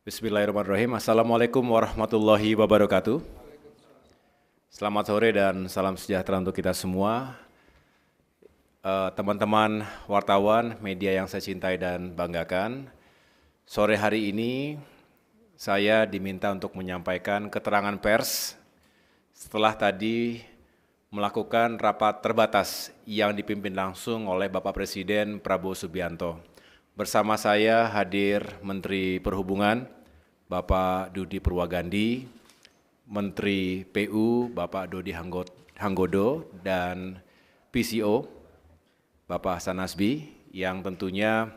Bismillahirrahmanirrahim. Assalamualaikum warahmatullahi wabarakatuh. Selamat sore dan salam sejahtera untuk kita semua. Teman-teman wartawan, media yang saya cintai dan banggakan. Sore hari ini saya diminta untuk menyampaikan keterangan pers setelah tadi melakukan rapat terbatas yang dipimpin langsung oleh Bapak Presiden Prabowo Subianto. Bersama saya hadir Menteri Perhubungan, Bapak Dudi Purwagandi, Menteri PU, Bapak Dodi Hanggodo, dan PCO, Bapak Hasan Nasbi, yang tentunya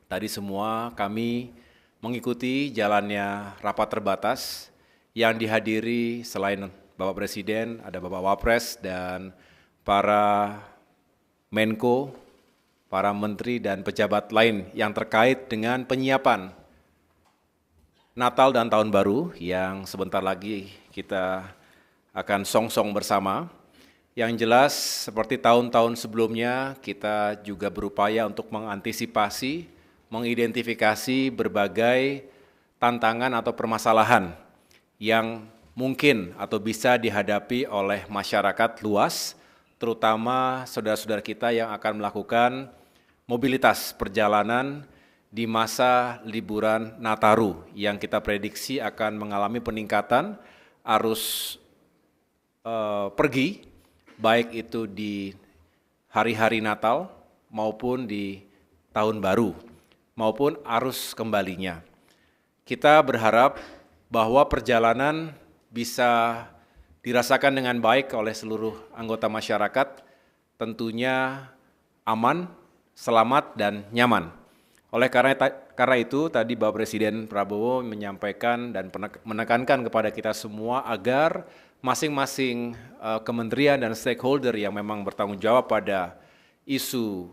tadi semua kami mengikuti jalannya rapat terbatas yang dihadiri selain Bapak Presiden, ada Bapak Wapres dan para Menko, para menteri dan pejabat lain yang terkait dengan penyiapan Natal dan Tahun Baru yang sebentar lagi kita akan song-song bersama. Yang jelas seperti tahun-tahun sebelumnya kita juga berupaya untuk mengantisipasi, mengidentifikasi berbagai tantangan atau permasalahan yang mungkin atau bisa dihadapi oleh masyarakat luas, terutama saudara-saudara kita yang akan melakukan mobilitas perjalanan di masa liburan Nataru yang kita prediksi akan mengalami peningkatan arus pergi, baik itu di hari-hari Natal maupun di Tahun Baru, maupun arus kembalinya. Kita berharap bahwa perjalanan bisa dirasakan dengan baik oleh seluruh anggota masyarakat, tentunya aman, selamat, dan nyaman. Oleh karena itu, tadi Bapak Presiden Prabowo menyampaikan dan menekankan kepada kita semua agar masing-masing kementerian dan stakeholder yang memang bertanggung jawab pada isu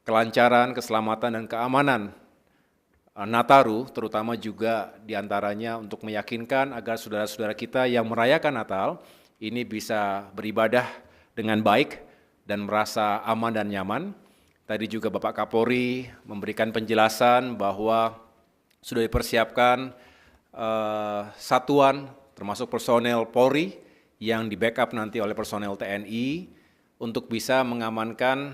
kelancaran, keselamatan, dan keamanan Nataru, terutama juga diantaranya untuk meyakinkan agar saudara-saudara kita yang merayakan Natal ini bisa beribadah dengan baik dan merasa aman dan nyaman. Tadi juga Bapak Kapolri memberikan penjelasan bahwa sudah dipersiapkan satuan termasuk personel Polri yang di-backup nanti oleh personel TNI untuk bisa mengamankan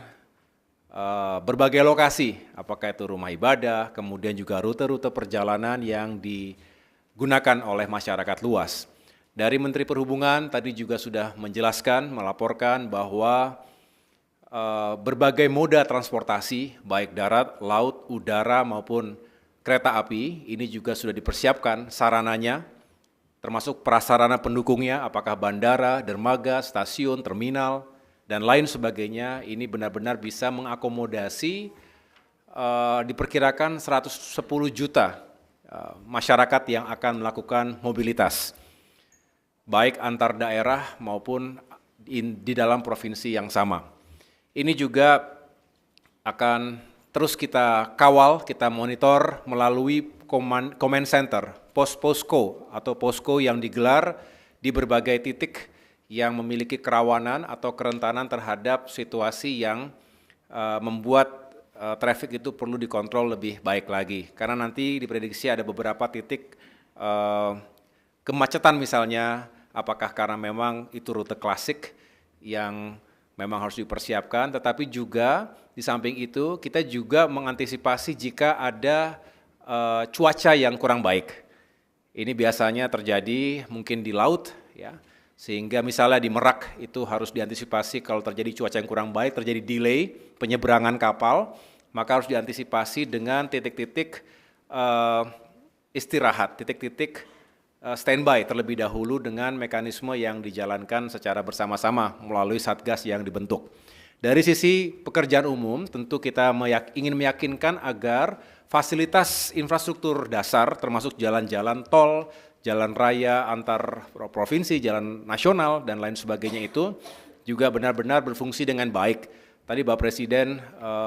berbagai lokasi, apakah itu rumah ibadah, kemudian juga rute-rute perjalanan yang digunakan oleh masyarakat luas. Dari Menteri Perhubungan tadi juga sudah menjelaskan, melaporkan bahwa berbagai moda transportasi, baik darat, laut, udara maupun kereta api, ini juga sudah dipersiapkan sarananya, termasuk prasarana pendukungnya, apakah bandara, dermaga, stasiun, terminal, dan lain sebagainya, ini benar-benar bisa mengakomodasi diperkirakan 110 juta masyarakat yang akan melakukan mobilitas, baik antar daerah maupun di dalam provinsi yang sama. Ini juga akan terus kita kawal, kita monitor melalui command center, posko atau posko yang digelar di berbagai titik yang memiliki kerawanan atau kerentanan terhadap situasi yang membuat traffic itu perlu dikontrol lebih baik lagi. Karena nanti diprediksi ada beberapa titik kemacetan misalnya, apakah karena memang itu rute klasik yang memang harus dipersiapkan, tetapi juga di samping itu kita juga mengantisipasi jika ada cuaca yang kurang baik. Ini biasanya terjadi mungkin di laut, ya, sehingga misalnya di Merak itu harus diantisipasi kalau terjadi cuaca yang kurang baik, terjadi delay penyeberangan kapal, maka harus diantisipasi dengan titik-titik istirahat, titik-titik standby terlebih dahulu dengan mekanisme yang dijalankan secara bersama-sama melalui satgas yang dibentuk. Dari sisi pekerjaan umum, tentu kita ingin meyakinkan agar fasilitas infrastruktur dasar termasuk jalan-jalan tol, jalan raya antar provinsi, jalan nasional, dan lain sebagainya itu juga benar-benar berfungsi dengan baik. Tadi Bapak Presiden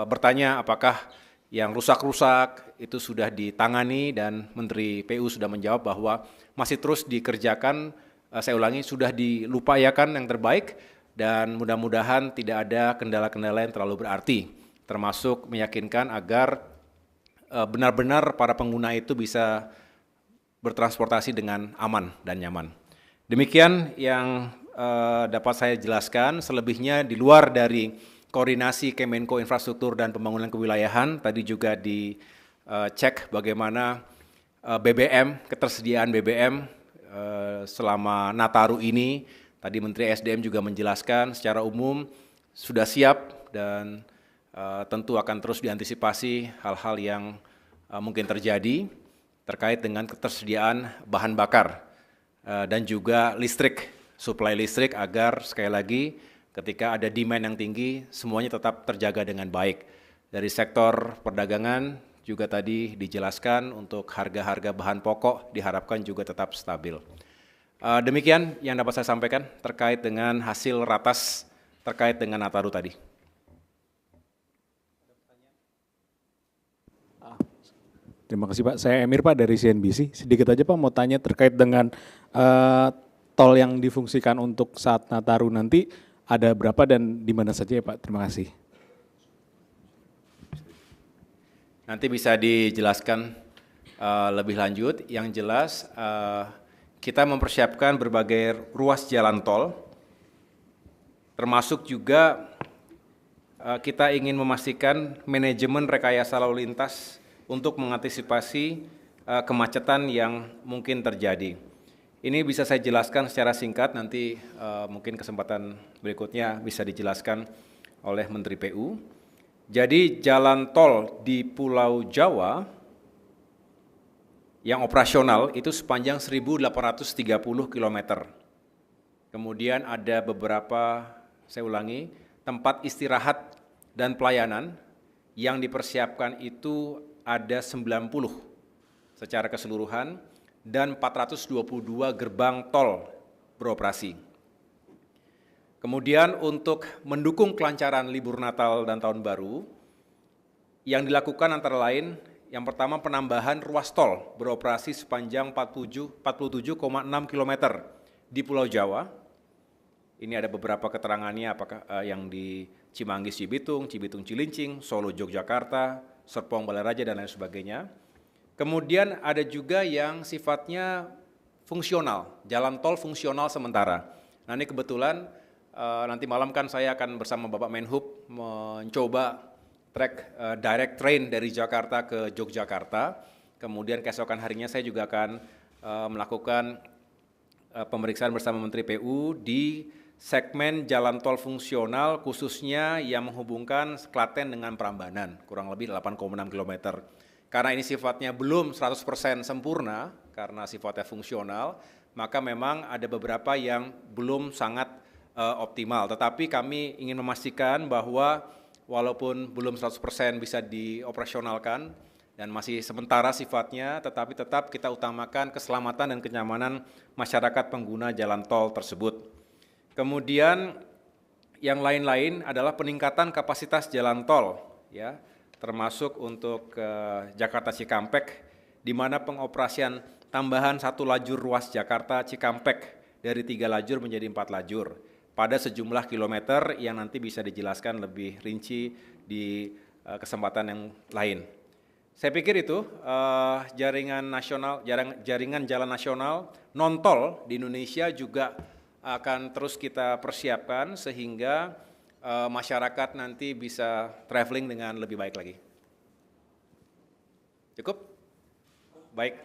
bertanya apakah yang rusak-rusak itu sudah ditangani dan Menteri PU sudah menjawab bahwa masih terus dikerjakan, saya ulangi, sudah dilupayakan yang terbaik dan mudah-mudahan tidak ada kendala-kendala yang terlalu berarti, termasuk meyakinkan agar benar-benar para pengguna itu bisa bertransportasi dengan aman dan nyaman. Demikian yang dapat saya jelaskan. Selebihnya di luar dari koordinasi Kemenko Infrastruktur dan Pembangunan Kewilayahan, tadi juga dicek bagaimana BBM, ketersediaan BBM selama Nataru ini. Tadi Menteri SDM juga menjelaskan secara umum sudah siap dan tentu akan terus diantisipasi hal-hal yang mungkin terjadi terkait dengan ketersediaan bahan bakar dan juga listrik, suplai listrik agar sekali lagi ketika ada demand yang tinggi semuanya tetap terjaga dengan baik. Dari sektor perdagangan juga tadi dijelaskan untuk harga-harga bahan pokok diharapkan juga tetap stabil. Demikian yang dapat saya sampaikan terkait dengan hasil ratas terkait dengan Nataru tadi. Terima kasih Pak. Saya Emir Pak dari CNBC. Sedikit aja Pak mau tanya terkait dengan tol yang difungsikan untuk saat Nataru nanti ada berapa dan di mana saja ya Pak? Terima kasih. Nanti bisa dijelaskan lebih lanjut. Yang jelas kita mempersiapkan berbagai ruas jalan tol, termasuk juga kita ingin memastikan manajemen rekayasa lalu lintas untuk mengantisipasi kemacetan yang mungkin terjadi. Ini bisa saya jelaskan secara singkat, nanti mungkin kesempatan berikutnya bisa dijelaskan oleh Menteri PU. Jadi jalan tol di Pulau Jawa yang operasional itu sepanjang 1.830 km. Kemudian ada beberapa, saya ulangi, tempat istirahat dan pelayanan yang dipersiapkan itu ada 90 secara keseluruhan dan 422 gerbang tol beroperasi. Kemudian untuk mendukung kelancaran libur Natal dan Tahun Baru, yang dilakukan antara lain yang pertama penambahan ruas tol beroperasi sepanjang 47,6 km di Pulau Jawa. Ini ada beberapa keterangannya apakah yang di Cimanggis Cibitung, Cibitung Cilincing, Solo Yogyakarta, Serpong Balaraja dan lain sebagainya. Kemudian ada juga yang sifatnya fungsional, jalan tol fungsional sementara. Nah ini kebetulan nanti malam kan saya akan bersama Bapak Menhub mencoba track direct train dari Jakarta ke Yogyakarta. Kemudian keesokan harinya saya juga akan melakukan pemeriksaan bersama Menteri PU di segmen jalan tol fungsional khususnya yang menghubungkan Klaten dengan Prambanan, kurang lebih 8,6 km. Karena ini sifatnya belum 100% sempurna, karena sifatnya fungsional, maka memang ada beberapa yang belum sangat optimal. Tetapi kami ingin memastikan bahwa walaupun belum 100% bisa dioperasionalkan dan masih sementara sifatnya, tetapi tetap kita utamakan keselamatan dan kenyamanan masyarakat pengguna jalan tol tersebut. Kemudian yang lain-lain adalah peningkatan kapasitas jalan tol, ya, termasuk untuk Jakarta Cikampek, di mana pengoperasian tambahan 1 lajur ruas Jakarta Cikampek dari 3 lajur menjadi 4 lajur pada sejumlah kilometer yang nanti bisa dijelaskan lebih rinci di kesempatan yang lain. Saya pikir itu jaringan jalan nasional non tol di Indonesia juga akan terus kita persiapkan sehingga masyarakat nanti bisa traveling dengan lebih baik lagi. Cukup? Baik.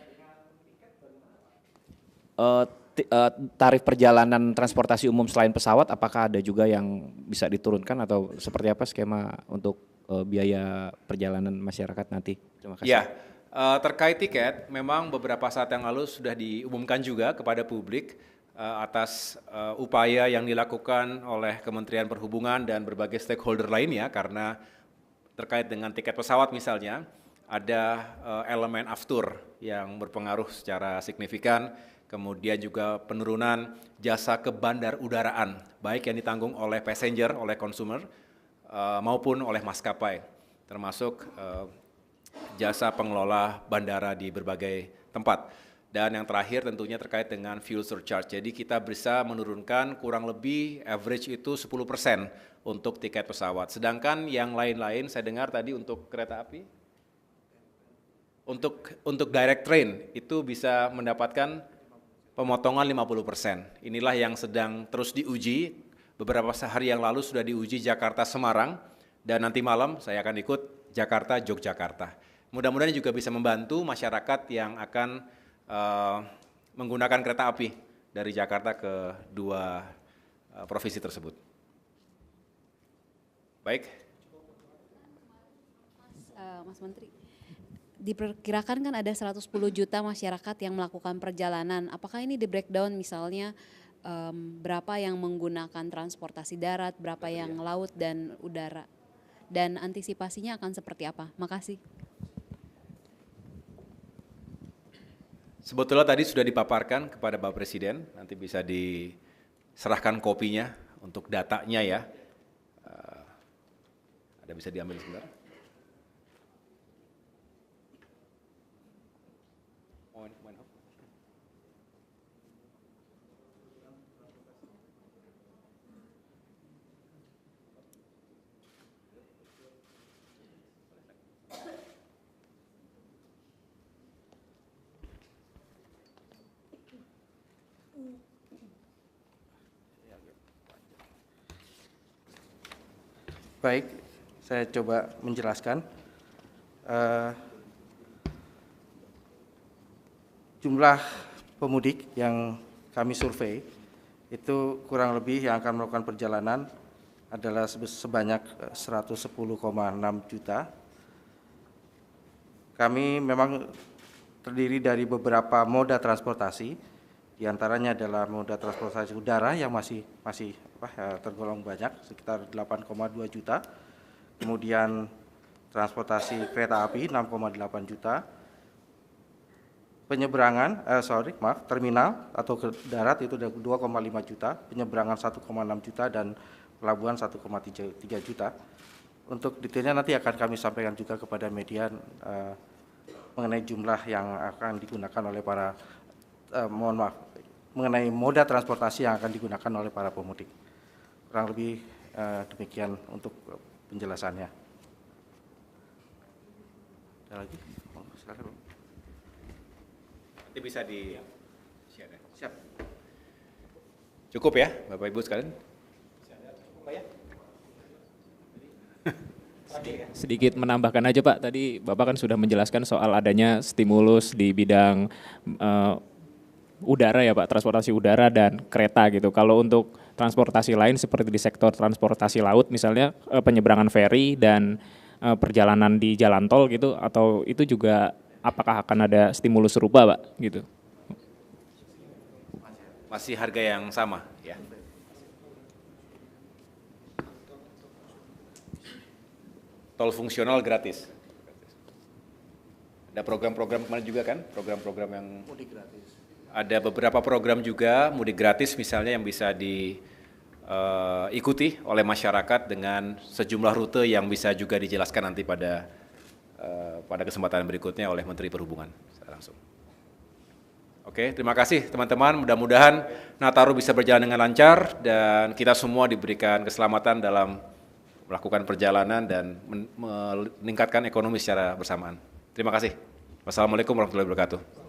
Tarif perjalanan transportasi umum selain pesawat, apakah ada juga yang bisa diturunkan atau seperti apa skema untuk biaya perjalanan masyarakat nanti? Terima kasih. Ya, terkait tiket, memang beberapa saat yang lalu sudah diumumkan juga kepada publik atas upaya yang dilakukan oleh Kementerian Perhubungan dan berbagai stakeholder lainnya, karena terkait dengan tiket pesawat misalnya, ada elemen aftur yang berpengaruh secara signifikan. Kemudian juga penurunan jasa kebandar udaraan, baik yang ditanggung oleh passenger, oleh consumer, maupun oleh maskapai, termasuk jasa pengelola bandara di berbagai tempat. Dan yang terakhir tentunya terkait dengan fuel surcharge. Jadi kita bisa menurunkan kurang lebih average itu 10% untuk tiket pesawat. Sedangkan yang lain-lain saya dengar tadi untuk kereta api, Untuk direct train itu bisa mendapatkan pemotongan 50%. Inilah yang sedang terus diuji. Beberapa hari yang lalu sudah diuji Jakarta Semarang dan nanti malam saya akan ikut Jakarta Yogyakarta. Mudah-mudahan juga bisa membantu masyarakat yang akan menggunakan kereta api dari Jakarta ke dua provinsi tersebut. Baik. Mas Menteri, diperkirakan kan ada 110 juta masyarakat yang melakukan perjalanan. Apakah ini di breakdown misalnya berapa yang menggunakan transportasi darat, berapa yang laut dan udara? Dan antisipasinya akan seperti apa? Makasih. Sebetulnya tadi sudah dipaparkan kepada Bapak Presiden, nanti bisa diserahkan kopinya untuk datanya ya. Ada bisa diambil sebentar. Baik, saya coba menjelaskan. Jumlah pemudik yang kami survei itu kurang lebih yang akan melakukan perjalanan adalah sebanyak 110,6 juta. Kami memang terdiri dari beberapa moda transportasi, diantaranya adalah moda transportasi udara yang masih tergolong banyak, sekitar 8,2 juta. Kemudian transportasi kereta api 6,8 juta. Penyeberangan, terminal atau ke darat itu 2,5 juta, penyeberangan 1,6 juta dan pelabuhan 1,3 juta. Untuk detailnya nanti akan kami sampaikan juga kepada media mengenai jumlah yang akan digunakan oleh para mengenai moda transportasi yang akan digunakan oleh para pemudik. Kurang lebih demikian untuk penjelasannya. Ada lagi? Silakan. Nanti bisa di share. Siap. Cukup ya, Bapak Ibu sekalian? Sedikit menambahkan aja Pak, tadi Bapak kan sudah menjelaskan soal adanya stimulus di bidang udara ya Pak, transportasi udara dan kereta gitu. Kalau untuk transportasi lain seperti di sektor transportasi laut misalnya penyeberangan feri dan perjalanan di jalan tol gitu, atau itu juga apakah akan ada stimulus serupa Pak gitu? Masih harga yang sama ya. Tol fungsional gratis. Ada program-program kemarin juga kan, program-program yang Mudik gratis. ada beberapa program juga mudik gratis misalnya yang bisa diikuti oleh masyarakat dengan sejumlah rute yang bisa juga dijelaskan nanti pada kesempatan berikutnya oleh Menteri Perhubungan secara langsung. Oke, terima kasih teman-teman. Mudah-mudahan Nataru bisa berjalan dengan lancar dan kita semua diberikan keselamatan dalam melakukan perjalanan dan meningkatkan ekonomi secara bersamaan. Terima kasih. Wassalamualaikum warahmatullahi wabarakatuh.